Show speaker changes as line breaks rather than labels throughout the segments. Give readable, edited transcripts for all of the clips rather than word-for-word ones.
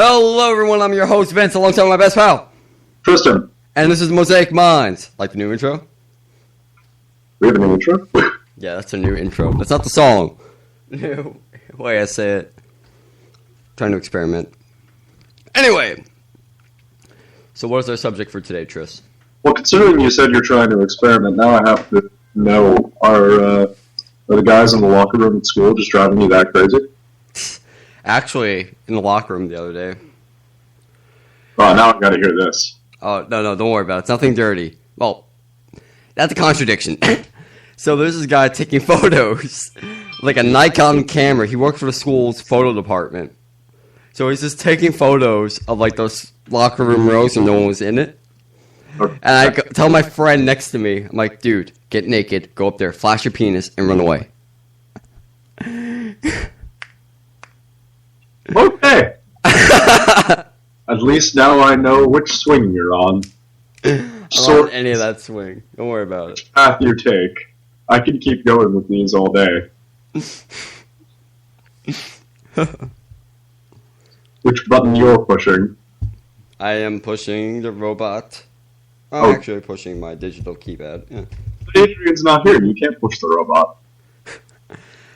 Hello, everyone. I'm your host, Vince, alongside my best pal,
Tristan.
And this is Mosaic Minds. Like the new intro?
We have a new intro?
Yeah, that's a new intro. That's not the song. New way I say it. Trying to experiment. Anyway. So what is our subject for today, Tris?
Well, considering you said you're trying to experiment, now I have to know, are the guys in the locker room at school just driving you that crazy?
Actually, in the locker room the other day.
Oh, now I've got to hear this.
Oh, no, don't worry about it. It's nothing dirty. Well, that's a contradiction. So there's this guy taking photos, like a Nikon camera. He works for the school's photo department. So he's just taking photos of like those locker room rows and no one was in it.
Okay.
And I tell my friend next to me, I'm like, dude, get naked, go up there, flash your penis, and run away.
Okay. At least now I know which swing you're on.
I'm not on any of that swing. Don't worry about it.
Path you take. I can keep going with these all day. Which button you're pushing?
I am pushing the robot. I'm actually pushing my digital keypad. Yeah.
But Adrian's not here. You can't push the robot.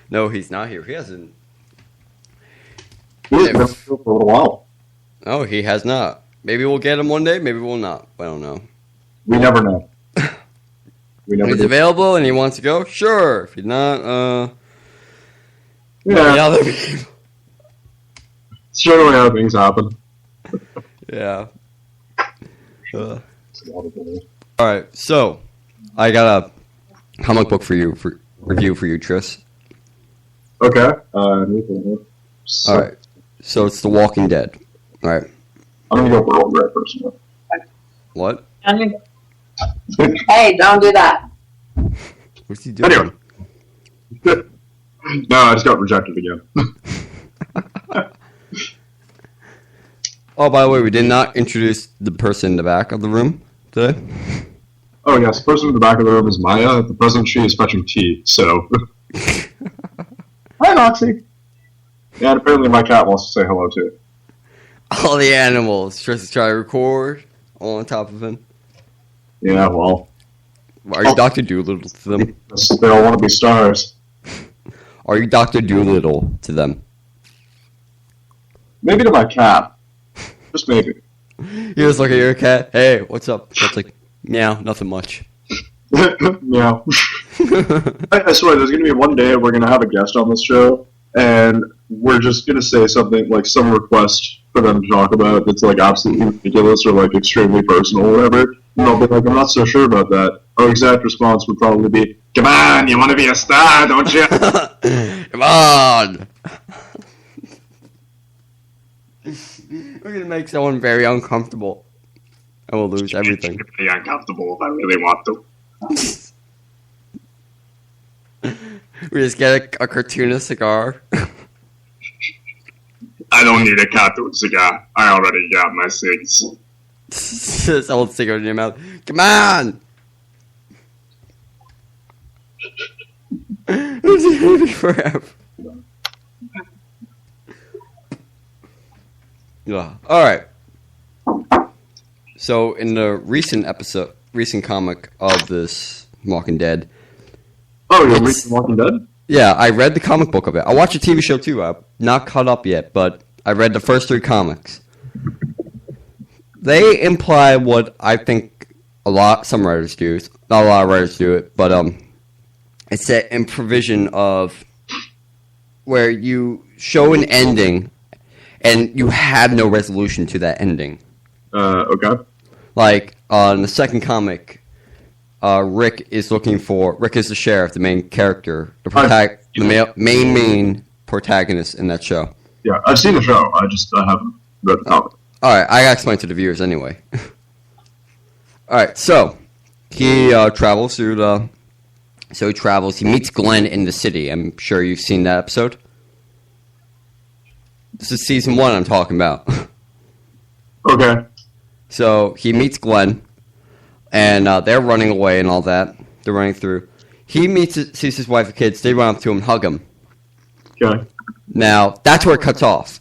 No, he's not here. He hasn't.
He's been here for a little while.
Oh, he has not. Maybe we'll get him one day. Maybe we'll not. I don't know.
We never know.
If he's available and he wants to go, sure. If he's not,
yeah. It's generally how things happen.
Yeah. Alright, so I got a comic book for you, review for you, Tris.
Okay.
Alright, so it's The Walking Dead. Alright.
I'm gonna go for Old Red personally.
What?
Hey, don't do that.
What's he doing?
Anyway. No, I just got rejected again.
Oh, by the way, we did not introduce the person in the back of the room today.
Oh, yes, the person in the back of the room is Maya. At the present, she is fetching tea, so... Hi, Noxie! Yeah, and apparently my cat wants to say hello, too.
All the animals. Tris is trying to record all on top of him.
Yeah, well...
Are you Dr. Doolittle to them?
They all want to be stars.
Are you Dr. Doolittle to them?
Maybe to my cat. Just maybe.
You just look at your cat. Hey, what's up? It's like, meow, nothing much.
Meow. I swear, there's going to be one day we're going to have a guest on this show, and we're just going to say something, like some request for them to talk about that's like absolutely ridiculous or like extremely personal or whatever. And they'll be like, I'm not so sure about that. Our exact response would probably be, come on, you want to be a star, don't you?
Come on! We're gonna make someone very uncomfortable. And we'll lose everything.
It's pretty uncomfortable if I really want to.
We just get a cartoonist cigar.
I don't need a cartoon cigar. I already got my cigs.
Just hold cigarette in your mouth. Come on! It's gonna be forever. Yeah. Alright. So, in the recent comic of this Walking Dead.
Oh, you're reading Walking Dead?
Yeah, I read the comic book of it. I watched a TV show too. I'm not caught up yet, but I read the first 3 comics. They imply what I think some writers do. Not a lot of writers do it, but it's that improvisation of where you show an ending and you have no resolution to that ending.
Okay.
Like, in the second comic, Rick is the sheriff, the main character, the main protagonist in that show.
Yeah, I've seen the show, I haven't read the comic.
Alright, I gotta explain to the viewers anyway. Alright, so, he travels through he meets Glenn in the city. I'm sure you've seen that episode. This is season 1 I'm talking about.
Okay.
So, he meets Glenn, and they're running away and all that. They're running through. He sees his wife and kids. They run up to him and hug him.
Okay.
Now, that's where it cuts off.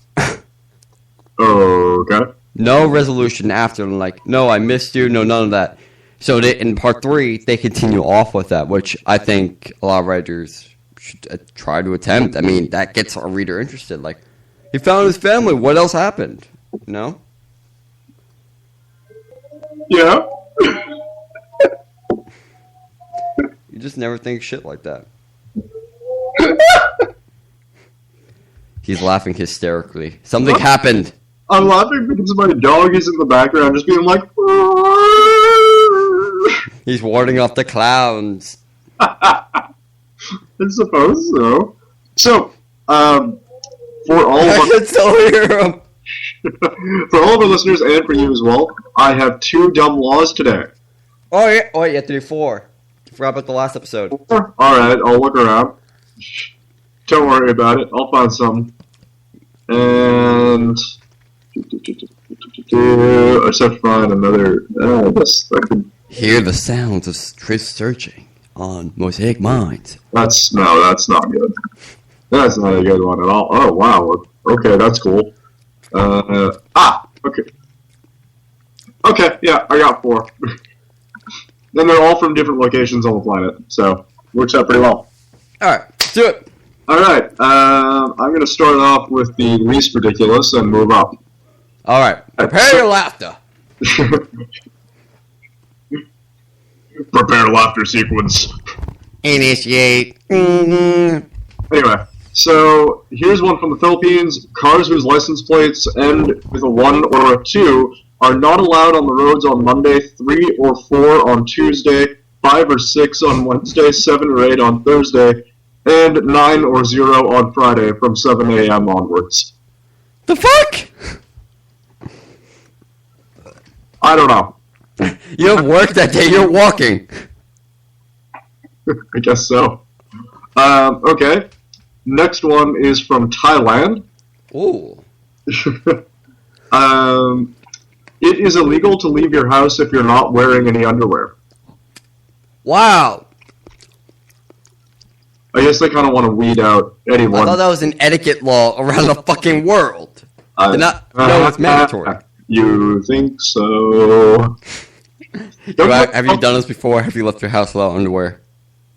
Okay.
No resolution after. Like, no, I missed you. No, none of that. So in part 3, they continue off with that, which I think a lot of writers should try to attempt. I mean, that gets our reader interested. Like, he found his family. What else happened? You know?
Yeah.
You just never think shit like that. He's laughing hysterically. Something happened.
I'm laughing because my dog is in the background just being like...
He's warding off the clowns.
I suppose so. So, for all of
I
our...
can still hear him.
For all of our listeners and for you as well, I have 2 dumb laws today.
Oh, yeah. Oh, wait, you have to do 4. I forgot about the last episode.
Alright, I'll look around. Don't worry about it. I'll find something. And... I just have to find another... I could...
Hear the sounds of truth searching on Mosaic Minds.
That's not good. That's not a good one at all. Oh, wow. Okay, that's cool. Okay. Okay, yeah, I got 4. Then they're all from different locations on the planet, so works out pretty well.
Alright, let's do it.
Alright, I'm going to start off with the least ridiculous and move up.
Alright, prepare your laughter.
Prepare laughter sequence.
Initiate. Mm-hmm.
Anyway, so here's one from the Philippines. Cars whose license plates end with a 1 or a 2 are not allowed on the roads on Monday, 3 or 4 on Tuesday, 5 or 6 on Wednesday, 7 or 8 on Thursday, and 9 or 0 on Friday from 7 a.m. onwards.
The fuck?
I don't know.
You have work that day, you're walking.
I guess so. Okay. Next one is from Thailand.
Ooh.
It is illegal to leave your house if you're not wearing any underwear.
Wow.
I guess they kind of want to weed out anyone.
I thought that was an etiquette law around the fucking world. No, it's mandatory.
You think so?
Have you done this before? Have you left your house without underwear?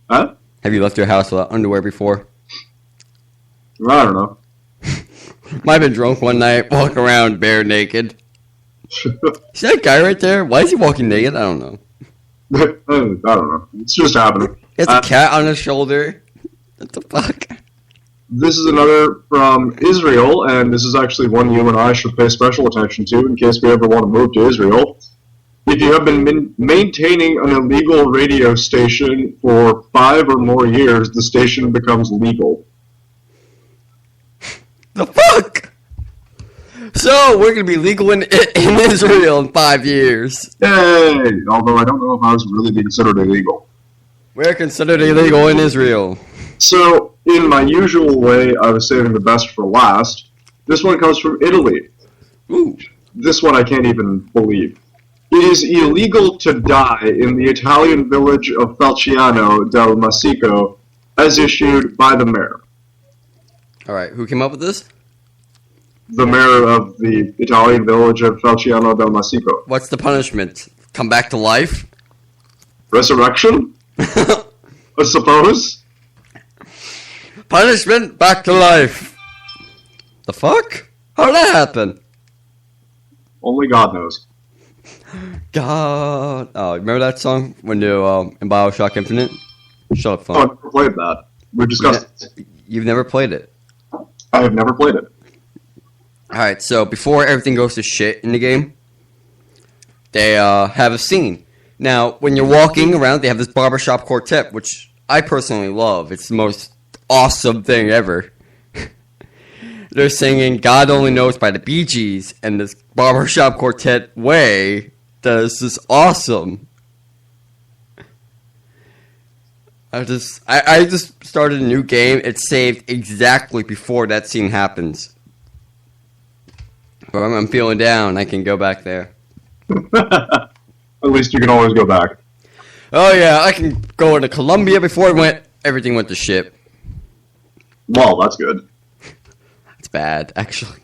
Huh?
Have you left your house without underwear before?
I don't know.
Might have been drunk one night, walk around bare naked. Is that guy right there? Why is he walking naked? I don't know.
I don't know. It's just happening.
He has a cat on his shoulder. What the fuck?
This is another from Israel, and this is actually one you and I should pay special attention to in case we ever want to move to Israel. If you have been maintaining an illegal radio station for 5 or more years, the station becomes legal.
The fuck? So, we're going to be legal in Israel in 5 years.
Yay! Although I don't know if I was really considered illegal.
We're considered illegal in Israel.
So, in my usual way, I was saving the best for last. This one comes from Italy.
Ooh.
This one I can't even believe. It is illegal to die in the Italian village of Falciano del Masico, as issued by the mayor.
Alright, who came up with this?
The mayor of the Italian village of Falciano del Masico.
What's the punishment? Come back to life?
Resurrection? I suppose?
Punishment, back to life. The fuck? How did that happen?
Only God knows.
God. Oh, remember that song when you in BioShock Infinite? Shut up,
Oh,
phone.
I've never played that. We've discussed it.
You've never played it.
I have never played it.
Alright, so before everything goes to shit in the game, they have a scene. Now, when you're walking around, they have this barbershop quartet, which I personally love. It's the most awesome thing ever. They're singing God Only Knows by the Bee Gees, and this barbershop quartet way that is just awesome. I just started a new game. It's saved exactly before that scene happens. But I'm feeling down. I can go back there.
At least you can always go back.
Oh yeah, I can go into Colombia before everything went to shit.
Well, that's good.
It's bad, actually.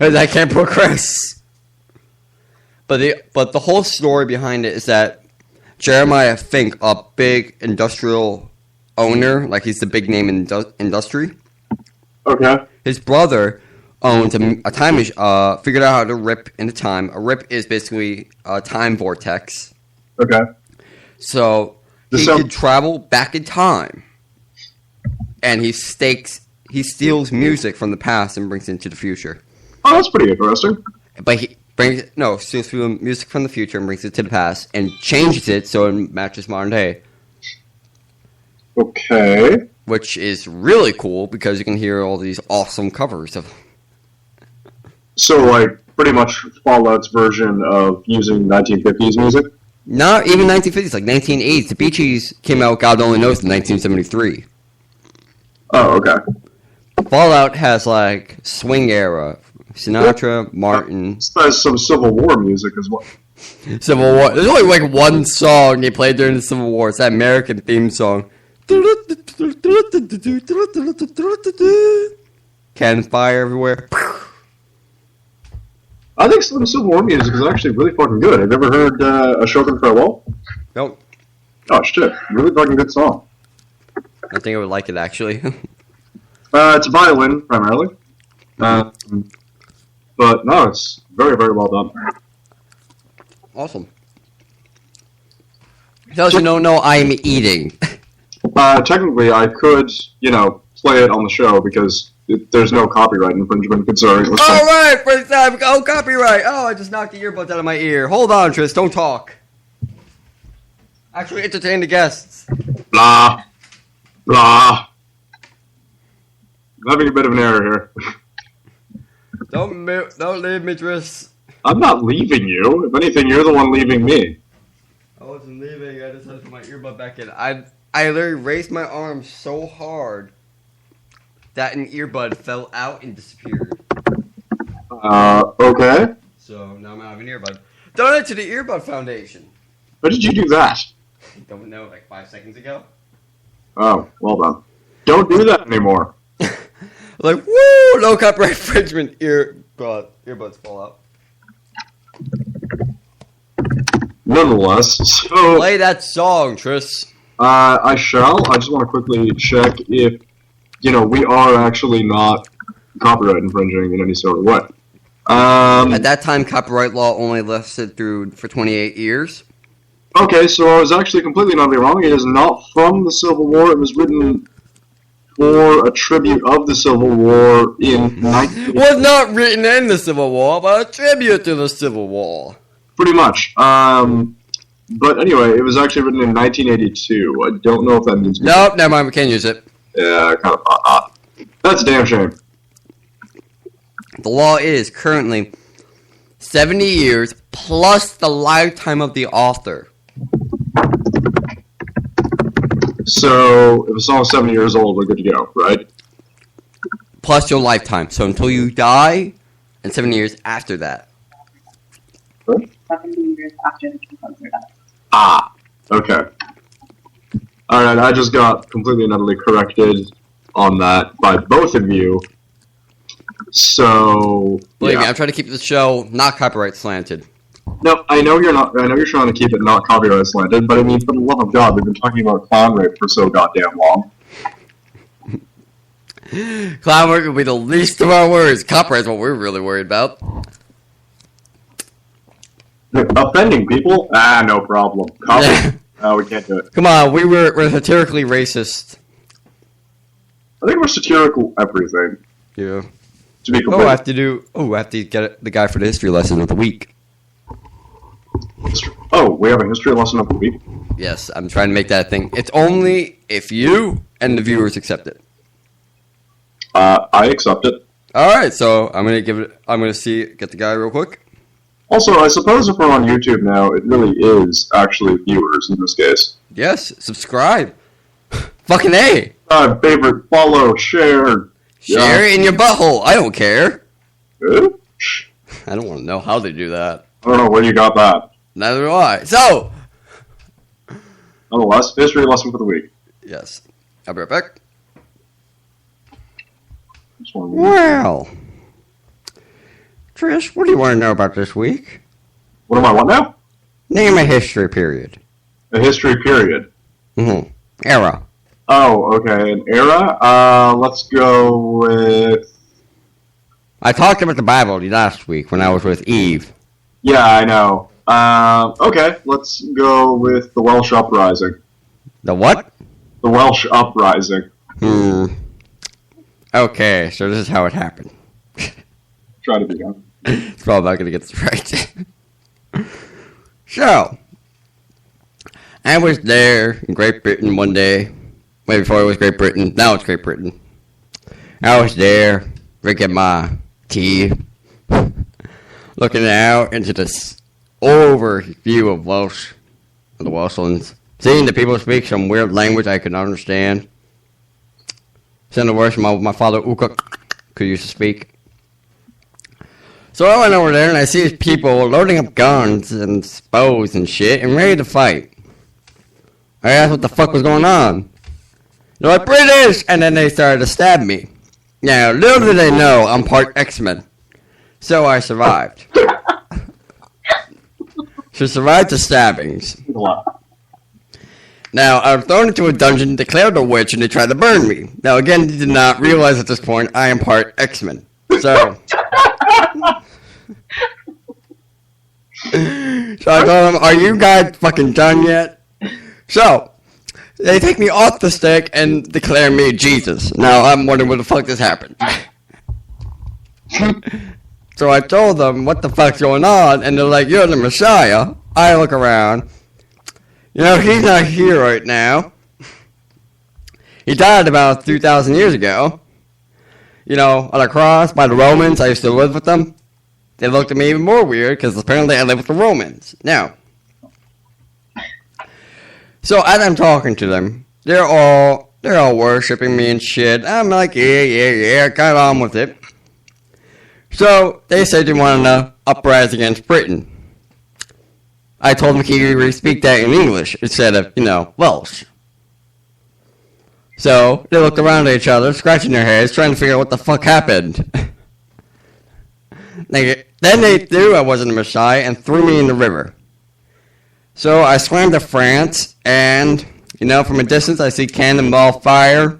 And I can't progress. But the whole story behind it is that Jeremiah Fink, a big industrial owner, like he's the big name in industry.
Okay.
His brother owns a time machine. Figured out how to rip into time. A rip is basically a time vortex.
Okay.
So he could travel back in time, and he steals music from the past and brings it into the future.
Oh, that's pretty interesting.
But he steals music from the future and brings it to the past and changes it so it matches modern day.
Okay.
Which is really cool because you can hear all these awesome covers of.
So, like, pretty much Fallout's version of using 1950s music?
Not even 1950s, like 1980s. The Bee Gees came out, God only knows, in 1973.
Oh, okay.
Fallout has, like, swing era. Sinatra, Martin.
There's some Civil War music as well.
Civil War. There's only, like, one song they played during the Civil War. It's that American theme song. Cannon fire everywhere.
I think some Civil War music is actually really fucking good. Have you ever heard A Shogun Farewell?
Nope.
Oh shit, really fucking good song.
I think I would like it, actually.
It's a violin, primarily. But no, it's very, very well done.
Awesome. Tells you no, I'm eating.
Technically, I could, play it on the show because there's no copyright infringement concerning.
All right, first time. Oh, copyright. Oh, I just knocked the earbuds out of my ear. Hold on, Tris. Don't talk. Actually, entertain the guests.
Blah. Blah. I'm having a bit of an error here.
Don't leave me, Tris.
I'm not leaving you. If anything, you're the one leaving me.
I wasn't leaving. I just had to put my earbud back in. I literally raised my arm so hard that an earbud fell out and disappeared.
Okay.
So now I'm out of an earbud. Donate to the Earbud Foundation.
How did you do that?
Don't know, like 5 seconds ago.
Oh, well done. Don't do that anymore.
Like, woo! No copyright infringement. Earbuds fall out.
Nonetheless, so...
Play that song, Tris.
I shall. I just want to quickly check if, we are actually not copyright infringing in any sort of way.
At that time, copyright law only lasted for 28 years.
Okay, so I was actually completely not wrong. It is not from the Civil War. It was written for a tribute of the Civil War in...
Was not written in the Civil War, but a tribute to the Civil War.
Pretty much. But anyway, it was actually written in 1982. I don't know if that means...
Nope, never mind. We can't use it.
Yeah, kind of thought that. That's a damn shame.
The law is currently 70 years plus the lifetime of the author.
So, if a song's 70 years old, we're good to go, right?
Plus your lifetime. So until you die, and 70 years after that.
70 years after the composer died.
Ah, okay. Alright, I just got completely and utterly corrected on that by both of you. So,
Believe me, I'm trying to keep the show not copyright slanted.
No, I know you're not. I know you're trying to keep it not copyright slanted, but I mean, for the love of God, we've been talking about clown rape for so goddamn long.
Clown rape will be the least of our worries. Copyright's what we're really worried about.
Offending people? Ah, no problem. Copy? No, we can't do it.
Come on, we're satirically racist.
I think we're satirical everything.
Yeah.
To be completely.
I have to get the guy for the history lesson of the week.
Oh, we have a history lesson of the week?
Yes, I'm trying to make that a thing. It's only if you and the viewers accept it.
I accept it.
Alright, so I'm gonna get the guy real quick.
Also, I suppose if we're on YouTube now, it really is actually viewers in this case.
Yes, subscribe. Fucking A!
Favorite, follow, share.
Share it in your butthole. I don't care.
Eh?
I don't want to know how they do that.
I don't know where you got that.
Neither do I. So!
Nonetheless, history lesson for the week.
Yes. I'll be right back.
Just one
Well. Trish, what do you want to know about this week?
What am I want now?
Name a history period.
A history period.
Era.
Oh, okay. An era? Let's go with...
I talked about the Bible last week when I was with Eve.
Yeah, I know. Okay, let's go with the Welsh Uprising.
The what?
The Welsh Uprising.
Okay, so this is how it happened.
Try to be done.
It's probably not going to get this right. So, I was there in Great Britain one day. Way before it was Great Britain. Now it's Great Britain. I was there drinking my tea, looking out into this overview of Welsh, the Welshlands, seeing the people speak some weird language I could not understand. Some of the words my father Uka could used to speak. So I went over there and I see these people loading up guns and bows and shit and ready to fight. I asked what the fuck was going on. They're like, British! And then they started to stab me. Now, little did they know I'm part X-Men. So I survived. So survived the stabbings. Now, I was thrown into a dungeon, declared a witch, and they tried to burn me. Now, again, they did not realize at this point I am part X-Men. So... So I told them, are you guys fucking done yet? So, they take me off the stick and declare me Jesus. Now, I'm wondering where the fuck this happened. So I told them, what the fuck's going on? And they're like, you're the Messiah. I look around. You know, he's not here right now. He died about 2,000 years ago. You know, on a cross by the Romans. I used to live with them. They looked at me even more weird because apparently I live with the Romans. Now, so as I'm talking to them, they're all worshiping me and shit. I'm like, yeah, got on with it. So they said they wanted to uprise against Britain. I told them, can you speak that in English instead of, Welsh? So they looked around at each other, scratching their heads, trying to figure out what the fuck happened. Then they knew I wasn't a Messiah and threw me in the river. So I swam to France, and, from a distance I see cannonball fire.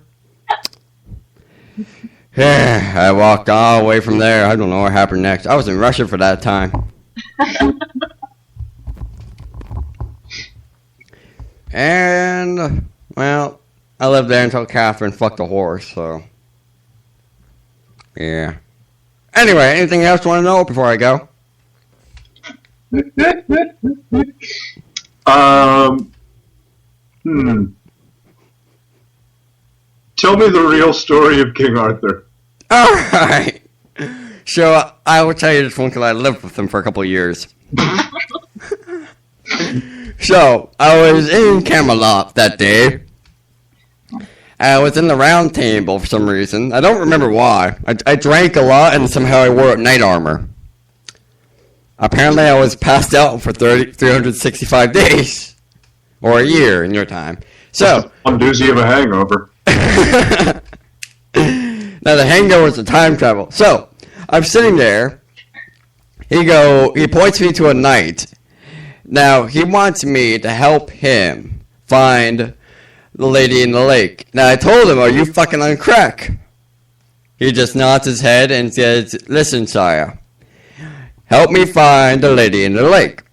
I walked all the way from there. I don't know what happened next. I was in Russia for that time. And, well, I lived there until Catherine fucked a horse, so. Yeah. Anyway, anything else you want to know before I go?
Tell me the real story of King Arthur.
Alright. So, I will tell you this one because I lived with him for a couple of years. So, I was in Camelot that day. I was in the round table for some reason. I don't remember why. I drank a lot and somehow I wore knight armor. Apparently I was passed out for 365 days. Or a year in your time. So.
One doozy of a hangover.
Now the hangover is the time travel. So, I'm sitting there. He points me to a knight. Now, he wants me to help him find the lady in the lake. Now, I told him, are you fucking on crack? He just nods his head and says, listen, sire. Help me find the lady in the lake.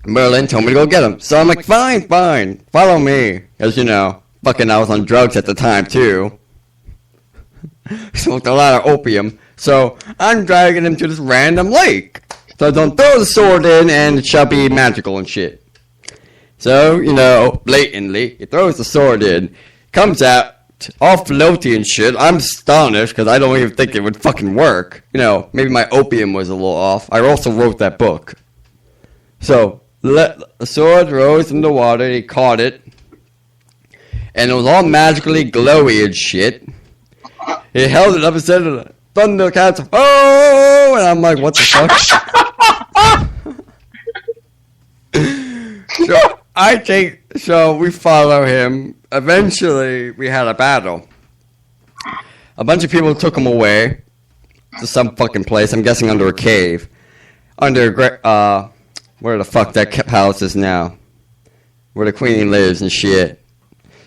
Merlin told me to go get him. So I'm like, fine. Follow me. As you know, fucking I was on drugs at the time, too. Smoked a lot of opium. So I'm dragging him to this random lake. So don't throw the sword in and it shall be magical and shit. So, blatantly, he throws the sword in, comes out, all floaty and shit. I'm astonished because I don't even think it would fucking work. Maybe my opium was a little off. I also wrote that book. So, the sword rose in the water, he caught it, and it was all magically glowy and shit. He held it up and said, Thundercats, oh! And I'm like, what the fuck? So we follow him. Eventually, we had a battle. A bunch of people took him away. to some fucking place. I'm guessing under a cave. Under where the fuck that palace is now. Where the queen lives and shit.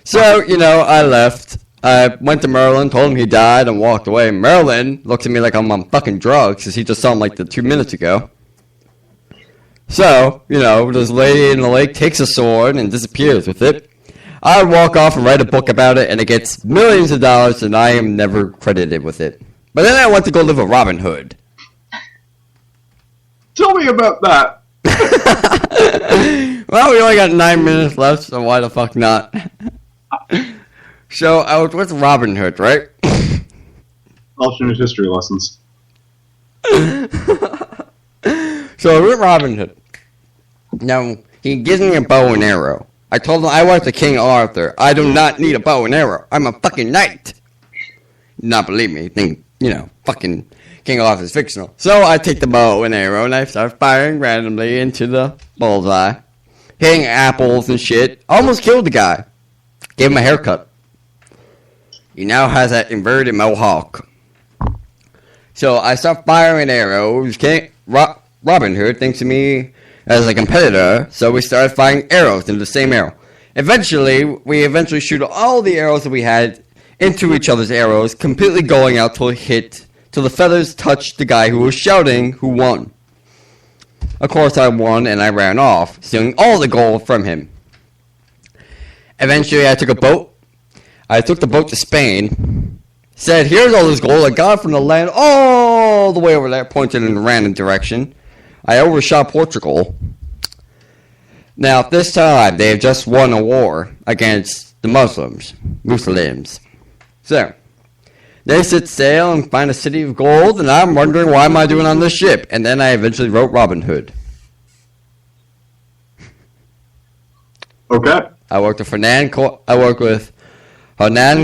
So, I left. I went to Merlin, told him he died, and walked away. Merlin looked at me like I'm on fucking drugs, because he just saw him like 2 minutes ago. So, this lady in the lake takes a sword and disappears with it. I would walk off and write a book about it, and it gets millions of dollars, and I am never credited with it. But then I went to go live with Robin Hood.
Tell me about that.
Well, we only got 9 minutes left, so why the fuck not? So, I was with Robin Hood, right?
Alternate history lessons.
So, with Robin Hood. Now, he gives me a bow and arrow. I told him I was the King Arthur. I do not need a bow and arrow. I'm a fucking knight. Not believe me. Think, fucking King Arthur's fictional. So, I take the bow and arrow and I start firing randomly into the bullseye. Hitting apples and shit. Almost killed the guy. Gave him a haircut. He now has that inverted mohawk. So I start firing arrows. Robin Hood thinks of me as a competitor, so we started firing arrows into the same arrow. We shoot all the arrows that we had into each other's arrows, completely going out till the feathers touched the guy who was shouting who won. Of course I won and I ran off, stealing all the gold from him. Eventually I took the boat to Spain, said, here's all this gold I got from the land all the way over there, pointed in a random direction. I overshot Portugal. Now, at this time, they have just won a war against the Muslims. So, they set sail and find a city of gold, and I'm wondering why am I doing on this ship? And then I eventually wrote Robin Hood.
Okay.
I worked with Hernan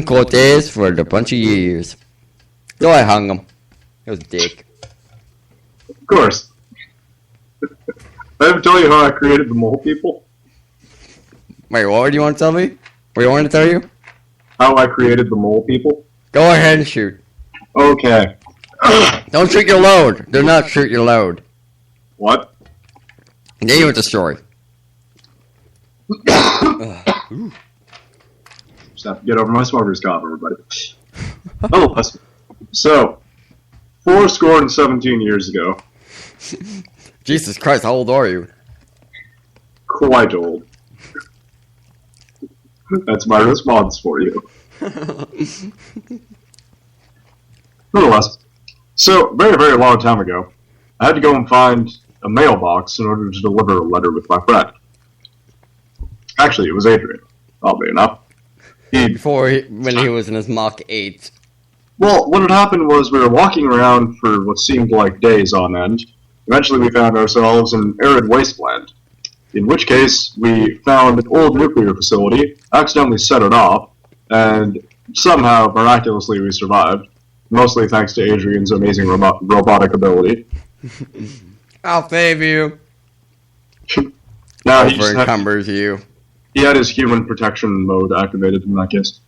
Cortez for a bunch of years. So I hung him. It was a dick.
Of course. I ever tell you how I created the mole people?
Wait, what do you want to tell me? What do you want to tell you?
How I created the mole people?
Go ahead and shoot.
Okay.
Don't shoot your load. Do not shoot your load.
What?
Then you went to story.
Just have to get over my smoker's cough, everybody. Nonetheless, so, 17 years ago.
Jesus Christ, how old are you?
Quite old. That's my response for you. Nonetheless, so, very, very long time ago, I had to go and find a mailbox in order to deliver a letter with my friend. Actually, it was Adrian, oddly enough.
When he was in his Mach 8.
Well, what had happened was we were walking around for what seemed like days on end. Eventually we found ourselves in an arid wasteland. In which case, we found an old nuclear facility, accidentally set it off, and somehow, miraculously, we survived. Mostly thanks to Adrian's amazing robotic ability.
I'll save you.
Now
encumbers you.
He had his human protection mode activated in that case.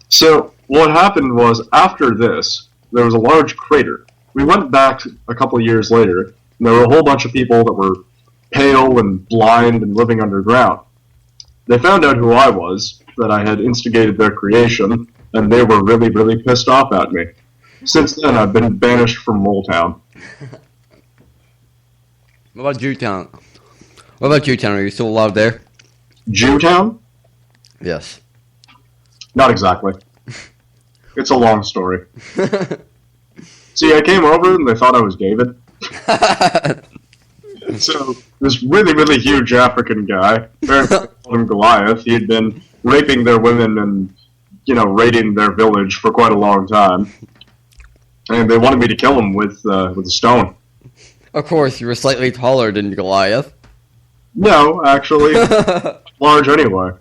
So, what happened was, after this, there was a large crater. We went back a couple of years later, and there were a whole bunch of people that were pale and blind and living underground. They found out who I was, that I had instigated their creation, and they were really, really pissed off at me. Since then, I've been banished from Mole Town.
What about Jewtown? Are you still alive there?
Jewtown?
Yes.
Not exactly. It's a long story. See, I came over and they thought I was David. So, this really, really huge African guy, apparently called him Goliath, he had been raping their women and, raiding their village for quite a long time. And they wanted me to kill him with a stone.
Of course, you were slightly taller than Goliath.
No, actually, large anyway.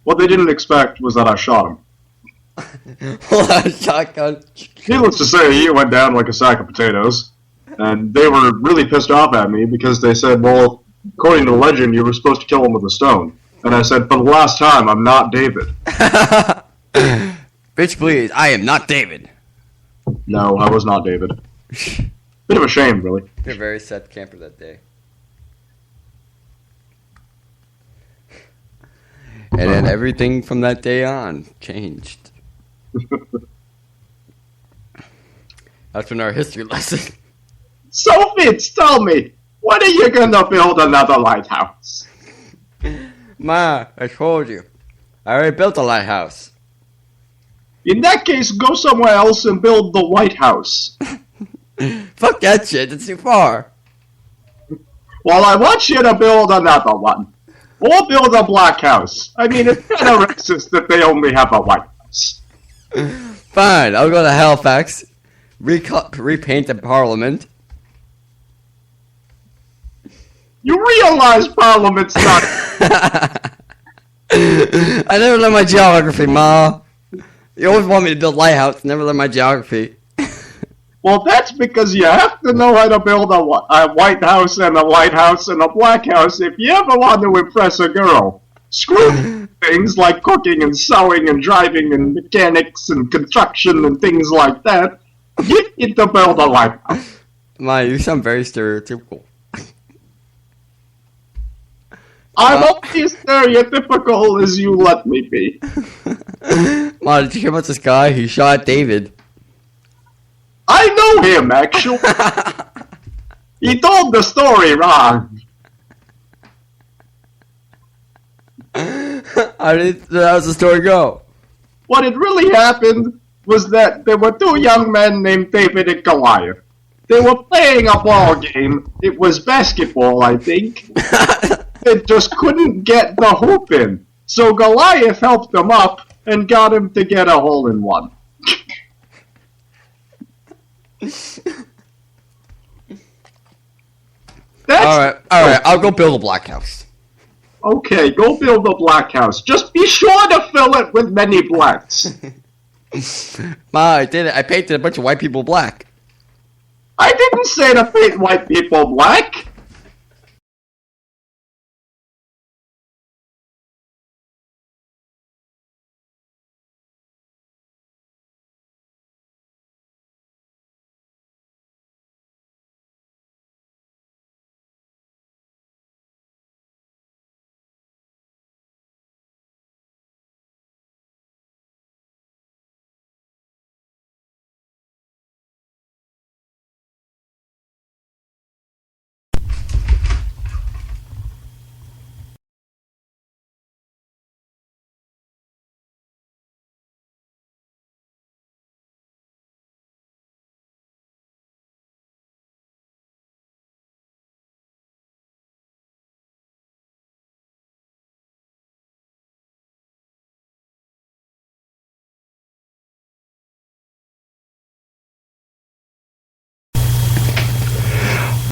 What they didn't expect was that I shot him.
Shotgun.
Needless to say, he went down like a sack of potatoes. And they were really pissed off at me because they said, well, according to legend, you were supposed to kill him with a stone. And I said, for the last time, I'm not David.
Bitch, please, I am not David.
No, I was not David. Bit of a shame, really.
You're a very sad camper that day. And then everything from that day on changed. That's been our history lesson.
So, Vince, tell me, when are you gonna build another lighthouse?
Ma, I told you. I already built a lighthouse.
In that case, go somewhere else and build the White House.
Fuck that shit, it's too far.
Well, I want you to build another one. Or build a Black House. I mean, it's kind of racist that they only have a White House.
Fine, I'll go to Halifax, repaint the Parliament.
You realize Parliament's not...
I never learned my geography, Ma. You always want me to build lighthouse, never learn my geography.
Well, that's because you have to know how to build a White House and a White House and a Black House if you ever want to impress a girl. Screw things like cooking and sewing and driving and mechanics and construction and things like that. You need to build a lighthouse.
Ma, you sound very stereotypical.
I'm only as stereotypical as you let me be.
Ma, did you hear about this guy? He shot David.
I know him, actually. He told the story wrong.
How does the story go?
What had really happened was that there were two young men named David and Goliath. They were playing a ball game. It was basketball, I think. They just couldn't get the hoop in. So Goliath helped them up and got him to get a hole-in-one.
Alright, I'll go build a Black House.
Okay, go build a Black House. Just be sure to fill it with many blacks.
Ma, I did it. I painted a bunch of white people black.
I didn't say to paint white people black.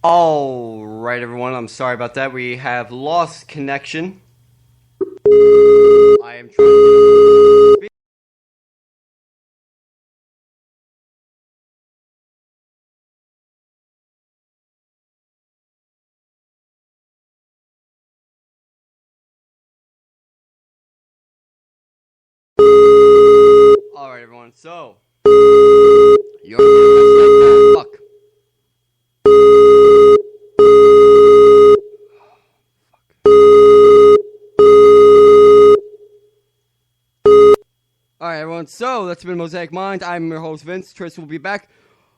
Alright, everyone, I'm sorry about that. We have lost connection. I am trying to... Alright, everyone, so... You're gonna fuck. Alright, everyone, so that's been Mosaic Mind. I'm your host, Vince. Tris will be back.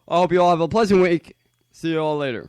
I hope you all have a pleasant week. See you all later.